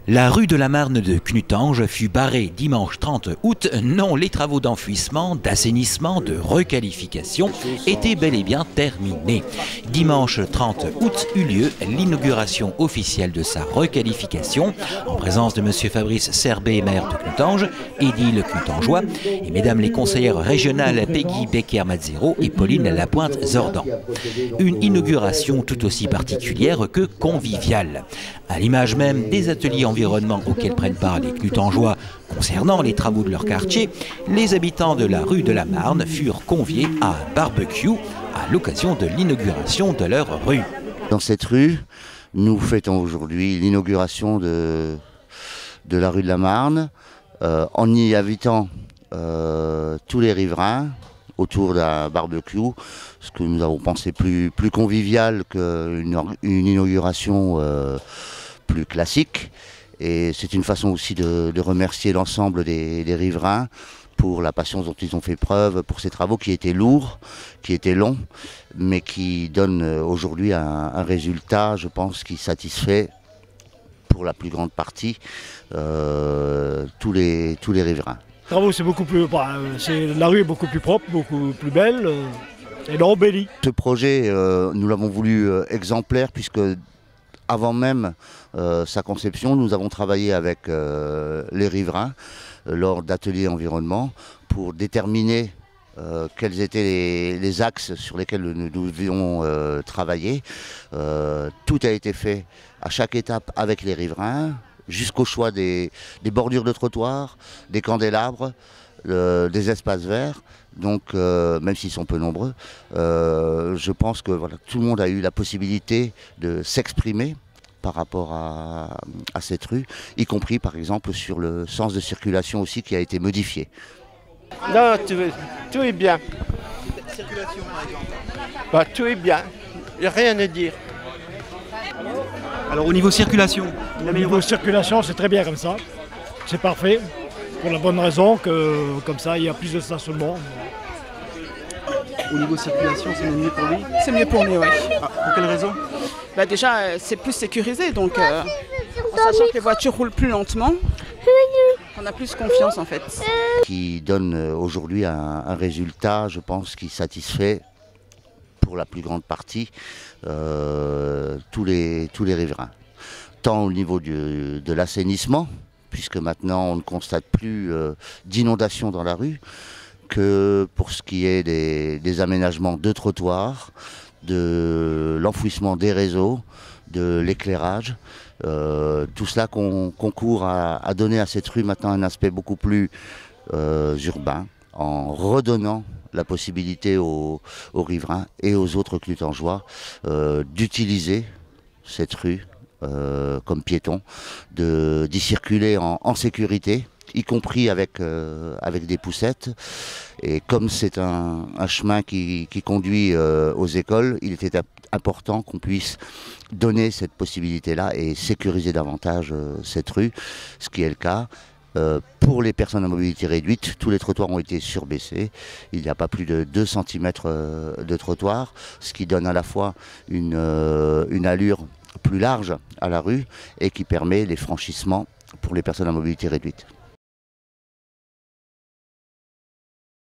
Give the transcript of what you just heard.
La rue de la Marne de Knutange fut barrée dimanche 30 août. Non, les travaux d'enfouissement, d'assainissement, de requalification étaient bel et bien terminés. Dimanche 30 août eut lieu l'inauguration officielle de sa requalification en présence de M. Fabrice Serbet, maire de Knutange, édile knutangeois, et mesdames les conseillères régionales Peggy Becker-Mazzero et Pauline Lapointe-Zordan. Une inauguration tout aussi particulière que conviviale. À l'image même des ateliers environnement auxquels prennent part les Knutangeois concernant les travaux de leur quartier, les habitants de la rue de la Marne furent conviés à un barbecue à l'occasion de l'inauguration de leur rue. Dans cette rue, nous fêtons aujourd'hui l'inauguration de la rue de la Marne en y invitant tous les riverains autour d'un barbecue, ce que nous avons pensé plus convivial qu'une inauguration plus classique. Et c'est une façon aussi de remercier l'ensemble des riverains pour la patience dont ils ont fait preuve pour ces travaux qui étaient lourds, qui étaient longs, mais qui donnent aujourd'hui un résultat, je pense, qui satisfait pour la plus grande partie tous les riverains. Les travaux, c'est beaucoup plus, la rue est beaucoup plus propre, beaucoup plus belle, elle est embellie. Ce projet, nous l'avons voulu exemplaire puisque avant même sa conception, nous avons travaillé avec les riverains lors d'ateliers environnement pour déterminer quels étaient les axes sur lesquels nous devions travailler. Tout a été fait à chaque étape avec les riverains, jusqu'au choix des bordures de trottoirs, des candélabres, des espaces verts. Donc, même s'ils sont peu nombreux, je pense que voilà, tout le monde a eu la possibilité de s'exprimer par rapport à cette rue, y compris par exemple sur le sens de circulation aussi qui a été modifié. Non, tout est bien. Circulation par exemple. Bah, tout est bien, il n'y a rien à dire. Alors au niveau circulation, Au niveau circulation, c'est très bien comme ça, c'est parfait, pour la bonne raison que comme ça il y a plus de stationnement. au niveau circulation, c'est mieux pour lui. C'est mieux pour lui, oui. Ah, pour quelle raison? Bah déjà, c'est plus sécurisé, donc en sachant que les voitures roulent plus lentement, on a plus confiance en fait. Qui donne aujourd'hui un résultat, je pense, qui satisfait pour la plus grande partie tous les riverains. Tant au niveau de l'assainissement, puisque maintenant on ne constate plus d'inondations dans la rue, que pour ce qui est des aménagements de trottoirs, de l'enfouissement des réseaux, de l'éclairage. Tout cela concourt à donner à cette rue maintenant un aspect beaucoup plus urbain, en redonnant la possibilité aux riverains et aux autres Knutangeois d'utiliser cette rue comme piétons, d'y circuler en sécurité, y compris avec des poussettes. Et comme c'est un chemin qui conduit aux écoles, il était important qu'on puisse donner cette possibilité-là et sécuriser davantage cette rue, ce qui est le cas. Pour les personnes à mobilité réduite, tous les trottoirs ont été surbaissés. Il n'y a pas plus de 2 cm de trottoir, ce qui donne à la fois une allure plus large à la rue et qui permet les franchissements pour les personnes à mobilité réduite.